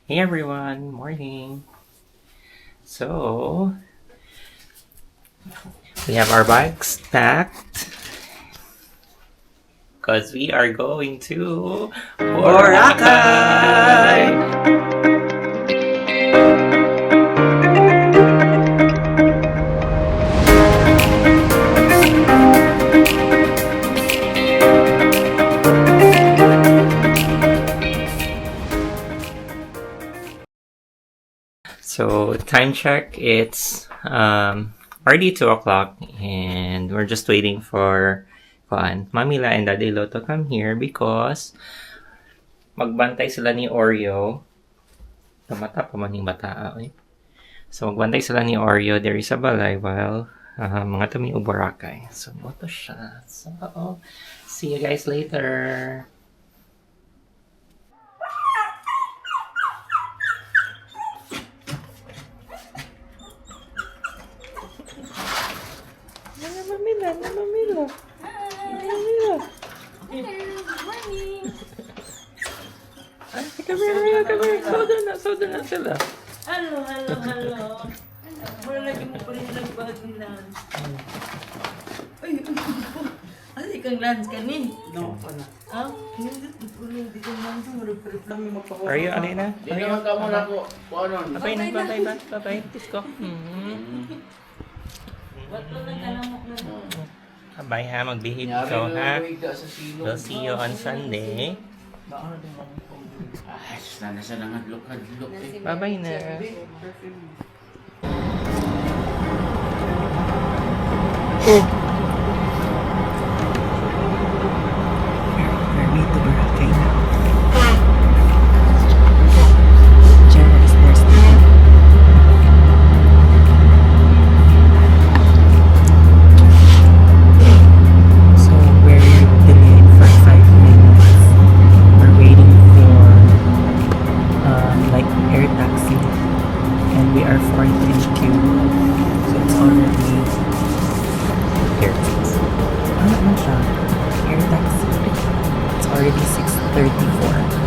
Hey everyone, morning. So, we have our bags packed because we are going to Boracay. So, time check, it's already 2 o'clock and we're just waiting for Mamila and Daddy Lo to come here because magbantay sila ni Oreo. Mata pa man yung bata. Eh. So, magbantay sila ni Oreo. There is a balay while mga tumi o Boracay. So, moto siya. So, see you guys later. Mamila. Mamila. Ay, come here. Soda na sila. Hello. Wala lagi mo pa rin nagbag ni Lance. Ay, ay, kang Lance ka ni? No, wala. Ah? Hindi kang Lance. Marupirip lang yung magpakuha. Are you, Alina? Di naman ka muna ko. Kung ano. Bye. Kiss ko. Ba't ko nagkalamok na? Bye ha, mag-behave Nyari ko ha. na luwiga sa silong. We'll see you on Sunday. Ay, sana siya nang hadlok-hadlok eh. Bye-bye na. We're way to Boracay now. Gemma is there still. So we're delayed for 5 minutes. We're waiting for like air taxi, and we are fourth in queue. So it's already air taxi. Ano naman siya? Air taxi. It's already 6:34.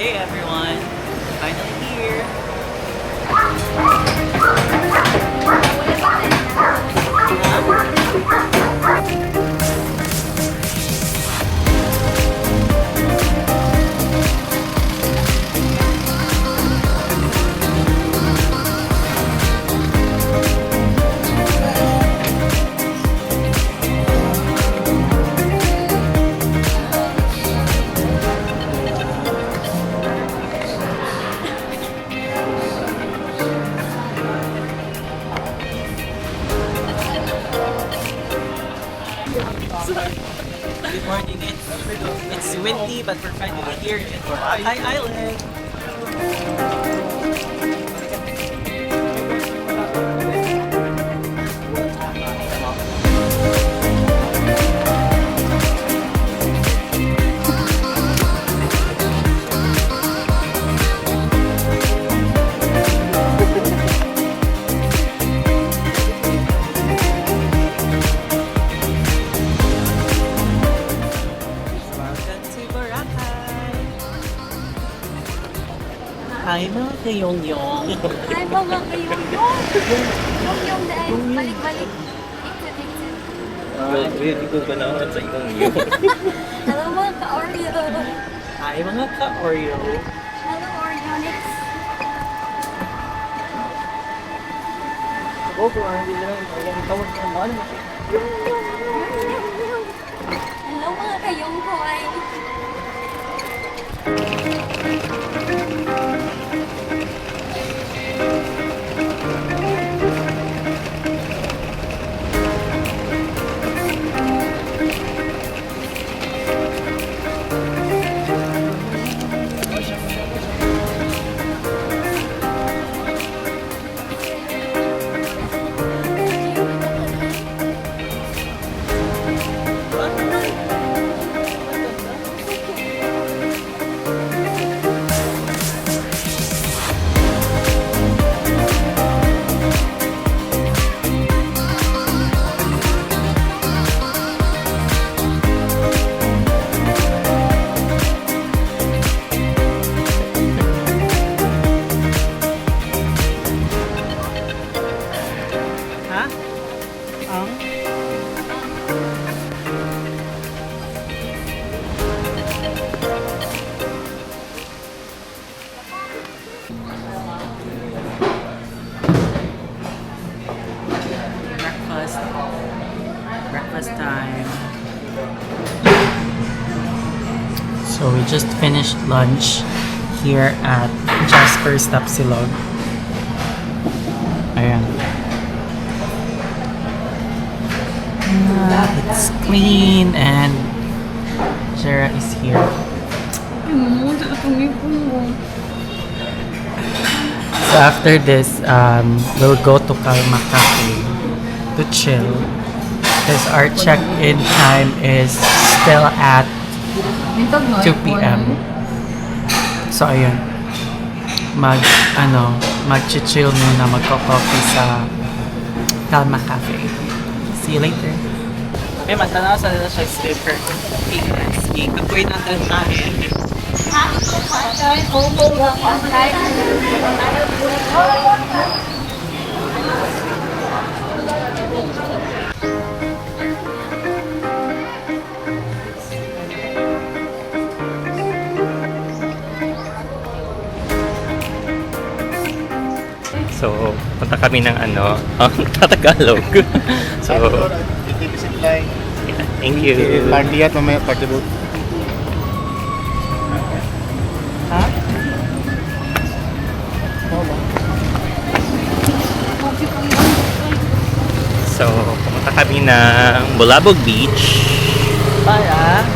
Hey everyone, finally here. Good morning. It's windy, but we're finally here in Boracay Island. Hi mga kayong-yong. Ay, mga kayong yung dahil. Balik-balik. Exit. Hindi ko ba naman sa yung. Hello, mga ka-Oreo. Hi mga ka-Oreo. Hello, Oreo. Next. Hello, mga kayong ko ay. Ha? Ang? Breakfast. Breakfast time. So we just finished lunch here at Jasper's Tapsilog. Ayan. It's clean and Jera is here. So after this, we'll go to Kalma Cafe to chill because our check-in time is still at 2 p.m. So ayun, mag-chill muna, magko-coffee sa Kalma Cafe. See you later. Okay, matanaw sa nila siya slipper. Sige, kapoy natin namin. So, punta kami ng Tagalog. So, yeah, thank you. Party at mamaya party boat. Ha? So, pumunta kami ng Bulabog Beach. Para?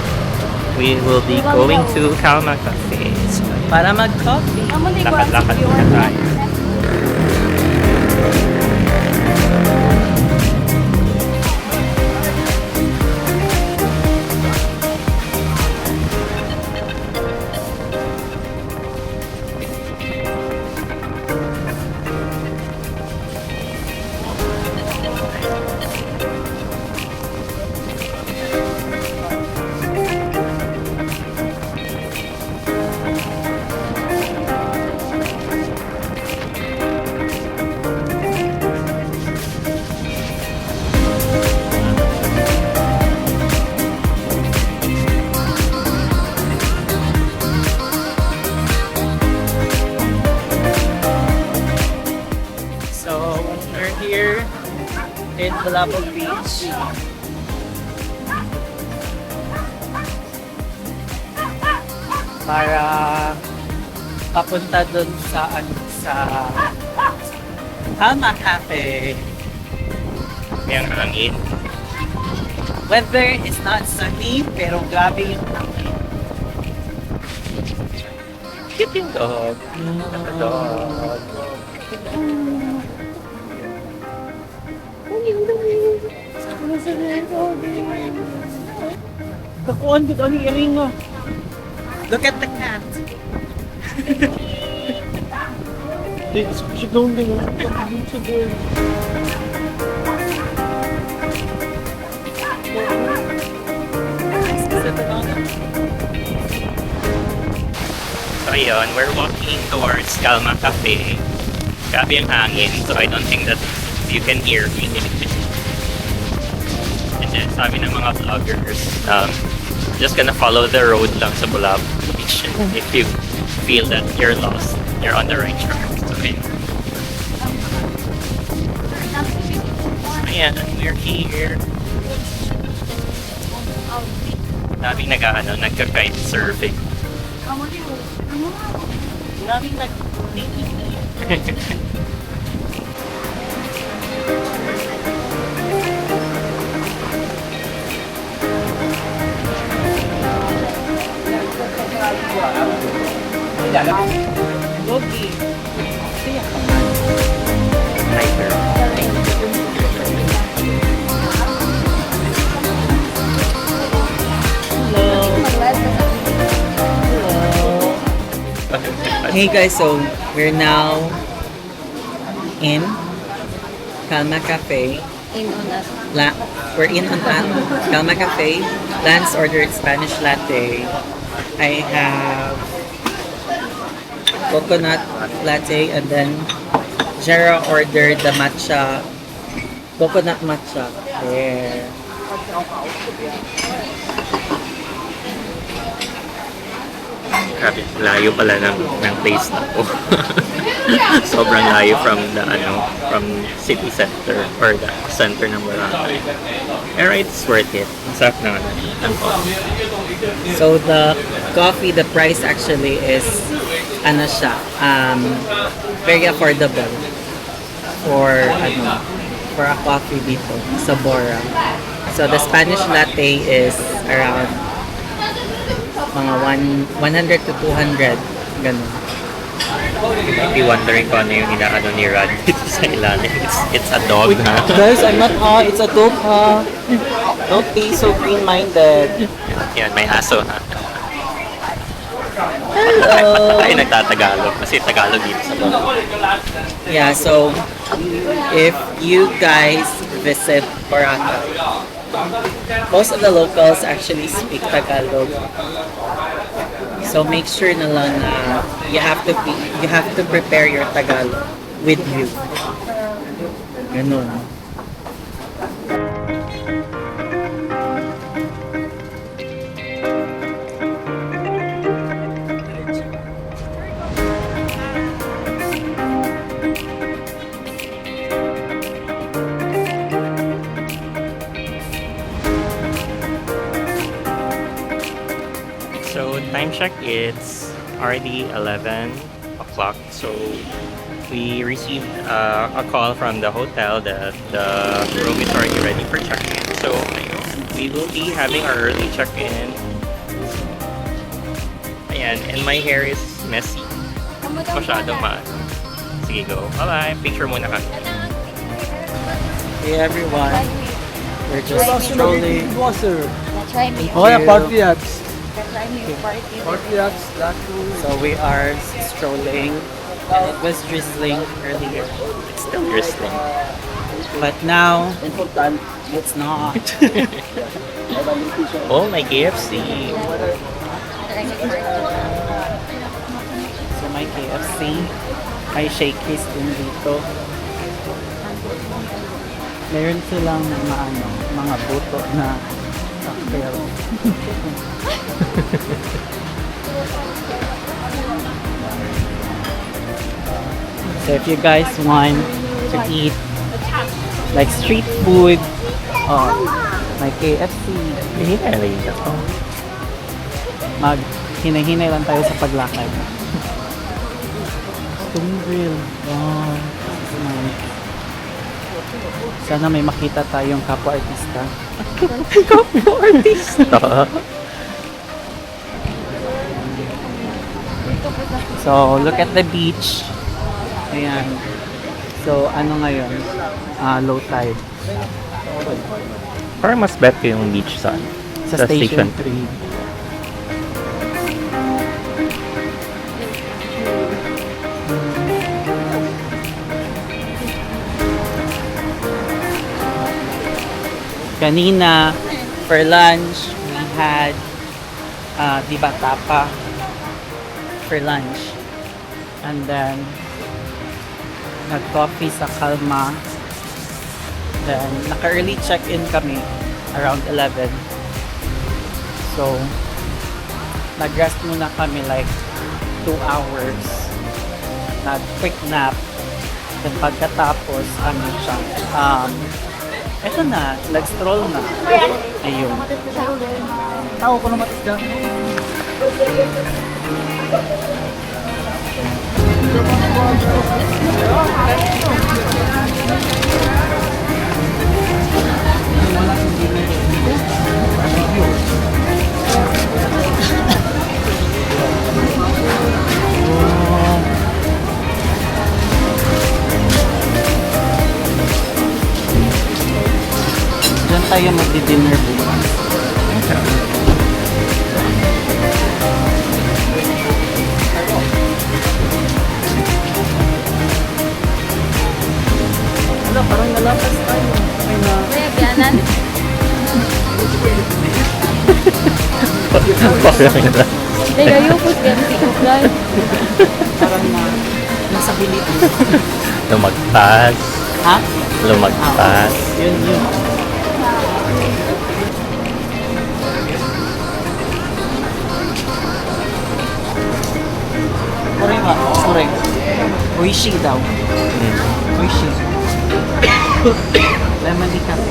We will be going to Kalma Cafe. So, Para mag-coffee. lakad-lakad muna tayo. So, we're here in Bulabog Beach. Para papunta dun sa Kalma Cafe. May ang hangin. Weather is not sunny, pero grabe yung hangin. Cute yung dog. Dog. Kakuan ko ang iring mo. Look at the cat. She don't know. So, ayun, we're walking towards Calma Cafe. Grabe ang hangin, so I don't think that you can hear me. And then sabi ng mga vloggers, just gonna follow the road lang sa Bulab Beach. If you feel that you're lost, you're on the right track. So ayan, we're here. Daming nagka-kite surfing. Daming Logi. Hey guys, so we're now in Calma Cafe. In on us. We're in on Calma Cafe. Lance ordered Spanish latte. I have coconut latte, and then Jera ordered the matcha, coconut matcha. There. Grabe, layo pala ng place na to. Sobrang layo from from city center or the center ng Boracay. Pero it's worth it. Masarap naman ang coffee. So the coffee, the price actually is very affordable for a coffee dito sa Bora. So the Spanish latte is around mga 100 to 200 ganun. You might be wondering kung ano yung inaano ni Rad dito sa ilalim. It's a dog, ha? Guys, I'm not it's a dog Don't be so green-minded. Yan, may aso, ha? Hello! Tayo nagtatagalog kasi Tagalog dito sa Bora. Yeah, so if you guys visit Boracay, most of the locals actually speak Tagalog. So make sure na lang na you have to prepare your Tagalog with you. Ganun. So time check, it's already 11 o'clock. So we received a call from the hotel that the room is already ready for check-in. So we will be having our early check-in. Ayan, and my hair is messy. Masyadong Sige, go. Bye-bye. Picture muna kami. Hey everyone, we're just strolling. Try me. Oh yeah, party yachts. Try me party. So we are strolling, and it was drizzling earlier, It's still drizzling. but now it's not. Oh, my KFC. So may KFC, may Shakey's din dito. Meron silang mga buto na cocktail. So if you guys want to eat like street food, may KFC. Hinay ako. Hinay-hinay lang tayo sa paglakad. Stone grill. Wow. Nice. Sana may makita tayong kapwa artista. Kapwa artista. So, look at the beach. Ayan. So, ano ngayon? Low tide. Parang mas bet ko yung beach sa Station 3. Kanina, for lunch, we had di ba tapa? for lunch. And then, nag-coffee sa Kalma. Then, naka-early check-in kami around 11. So, nag-rest muna kami like 2 hours. Nag-quick nap. Then, pagkatapos, ano siya, eto na, nag-stroll na. Ayun. Tao ko na matisga. Diyan tayo magdi-dinner bukas. Wala, parang nalapas tayo. Ay na. Kuya, biyanan. Hindi, ayupos yan. Guys. Parang nasa bilit. Lumagpas. Ha? Lumagpas. Yun. Koreng nga, koreng. Oishi daw. Oishi. Lemon tea cafe.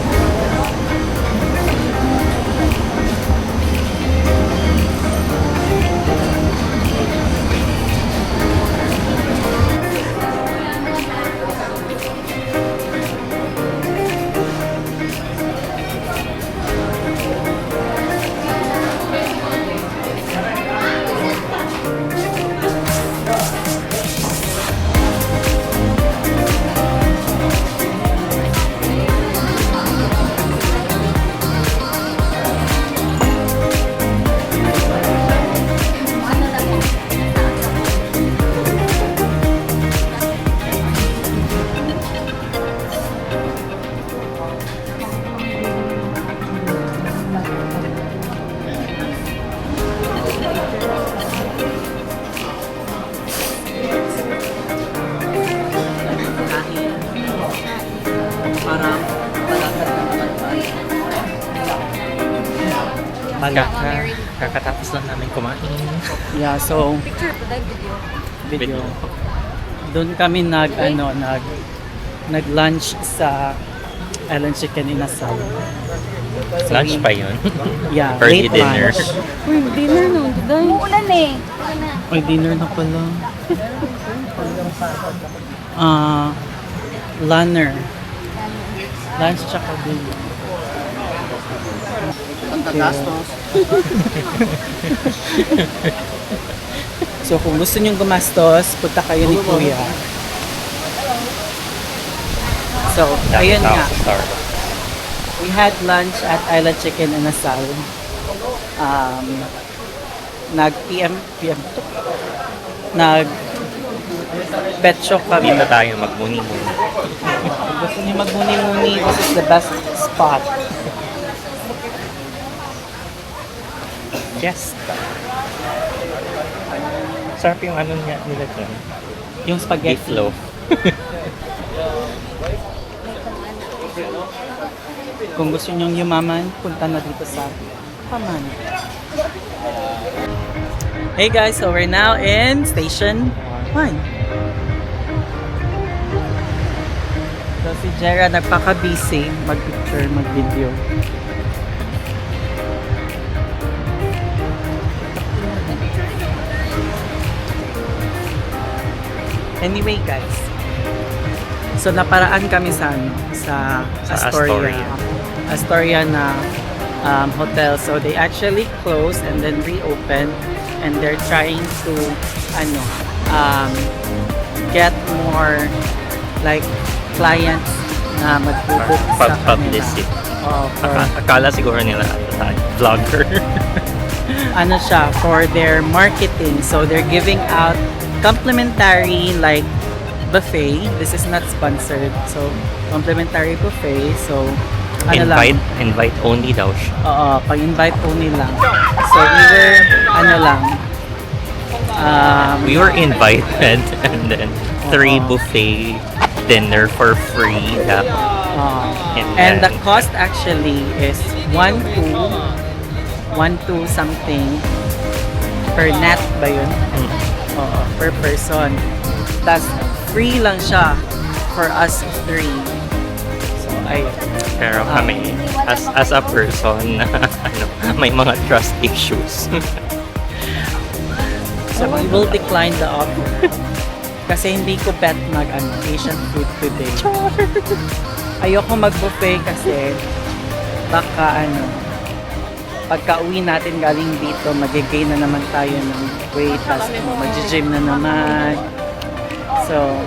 Parang palakad na naman tayo. Kakatapos lang namin kumain. Yeah, so Picture po tayo video. video. Doon kami nag-lunch sa Island Chicken Inasal. So, Lunch pa yun. Yeah, Early late dinner. lunch. Uy, dinner no. Diday. Umuulan eh. Ay, dinner na pala. Lunner. Lunch tsaka dinner. Ang tagastos. So, kung gusto niyong gumastos, punta kayo ni Kuya. So, ayun nga. We had lunch at Island Chicken Inasal. Nag-PM to. Nag-petshop kami. Dito tayo magmuni-muni. Kung gusto niyo magmuni-muni, this is the best spot. Yes. Sarap yung ano niya nila dyan. Yung Beef spaghetti. loaf. Kung gusto nyong yumaman, punta na dito sa Paman. Hey guys, so we're now in Station 1. So si Jera nagpaka-busy mag-picture, mag-video. Anyway guys, so naparaan kami sa Astoria na hotel. So they actually closed and then reopened, and they're trying to get more like clients na mag-book sa kanila. Publicity. Oh, for, Akala siguro nila vlogger. ano siya, for their marketing. So they're giving out complimentary like buffet. This is not sponsored. So complimentary buffet. So Invite only daw siya. Oo, pag-invite only lang. So either We were invited and then 3 Oo. buffet dinner for free. And the cost actually is 1 to something per net ba yun? Oo, per person. Tas free lang siya for us 3. So, ay, Pero kami, as a person, ano, may mga trust issues. so we will decline the offer. Kasi hindi ko bet Asian food today. Ayoko mag-buffet kasi baka pagka uwi natin galing dito, mag-gain na naman tayo ng weight, tapos mag-gym na naman. So,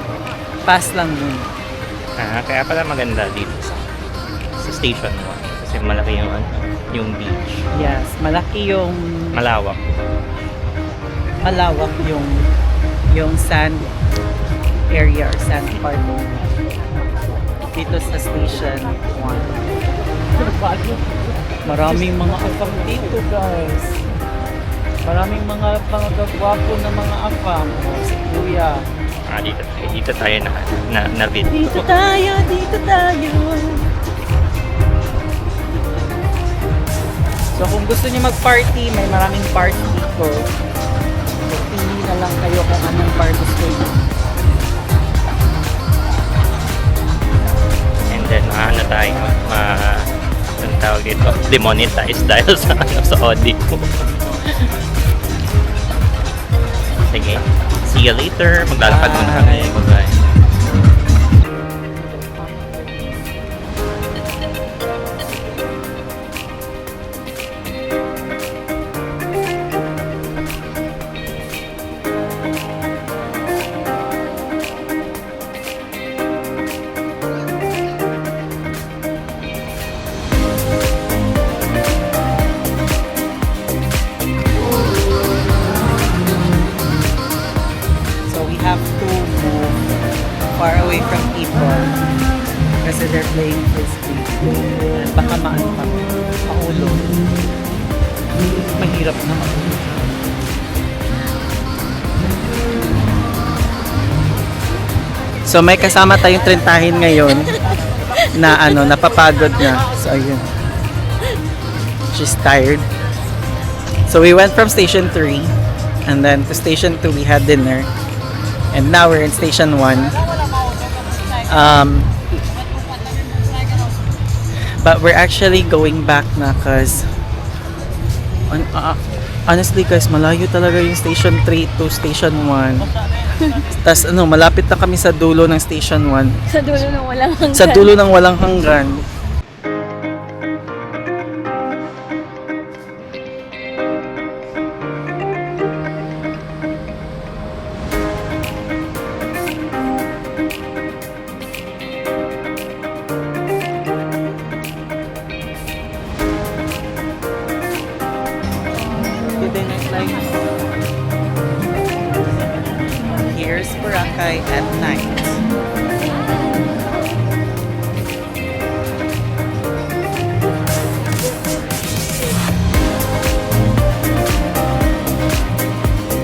pass lang muna. Kaya pala maganda dito sa Station 1 kasi malaki yung beach. Yes, malaki Malawak. malawak yung sand area or sand park dito sa Station 1. Maraming mga afam dito, guys. Maraming mga pangagagwapo na mga afam. Si Kuya. Dito tayo na video. Dito tayo. So kung gusto niyo mag-party, may maraming party dito. So, pili na lang kayo kung anong bar gusto niyo. And then tayo ang tawag dito, demonetize dahil sa audio. Sige, see you later. Maglalakad muna kami. Bye-bye. Far away from people kasi they're playing frisbee and baka maulo. Mahirap naman. So may kasama tayong trentahin ngayon na napapagod na. So ayun. She's tired. So we went from Station 3 and then to Station 2 we had dinner. And now we're in Station 1. But we're actually going back na cause honestly guys, malayo talaga yung Station 3 to Station 1. Tas malapit na kami sa dulo ng Station 1. Sa dulo ng walang hanggan. Sa dulo ng walang hanggan. Here's Boracay at night.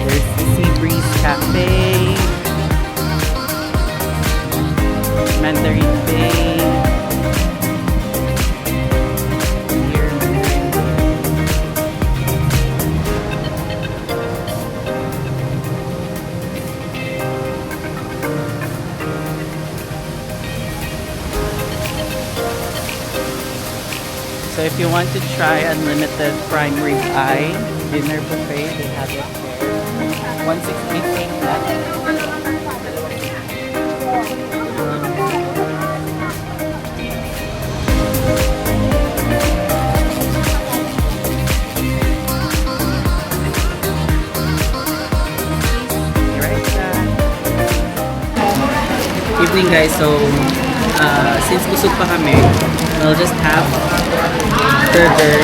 There's the Sea Breeze Cafe, Mandarin Bay. Here, Mandarin Bay. So if you want to try unlimited prime rib eye dinner buffet, they have it there. 168 flat. Right back. Evening guys, so since busog pa kami, we'll just have burger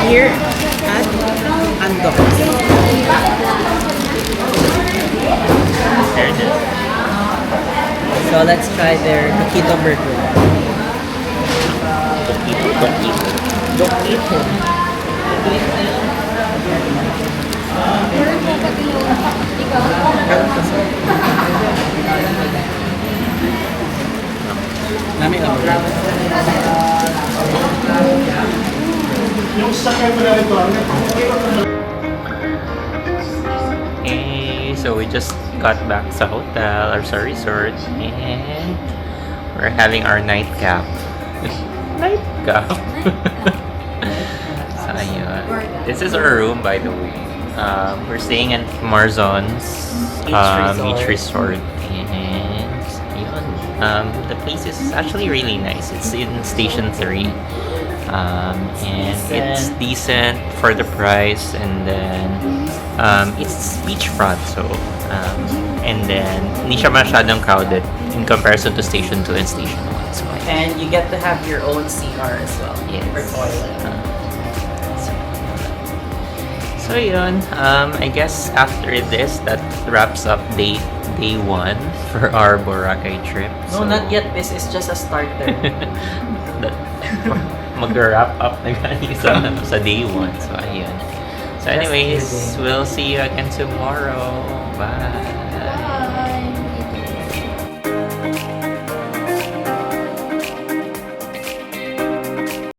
here at Andok. There it is. So let's try their taquito burger. Don't eat. Meron po pati yung ikaw. Nami Okay, so we just got back sa hotel or sa resort and we're having our nightcap. Nightcap. So, ayun. This is our room, by the way. We're staying at Marzon's beach resort. And yun. The place is actually really nice. It's in Station 3. And it's decent for the price, and then it's beachfront, so and then hindi siya masyadong crowded in comparison to Station 2 and Station 1. So And you get to have your own CR as well. yes. Or toilet. So yun, I guess after this, that wraps up day 1 for our Boracay trip. No, not yet. This is just a starter. Mag-wrap up na gani sa day 1. So, ayun. So, anyways, we'll see you again tomorrow. Bye!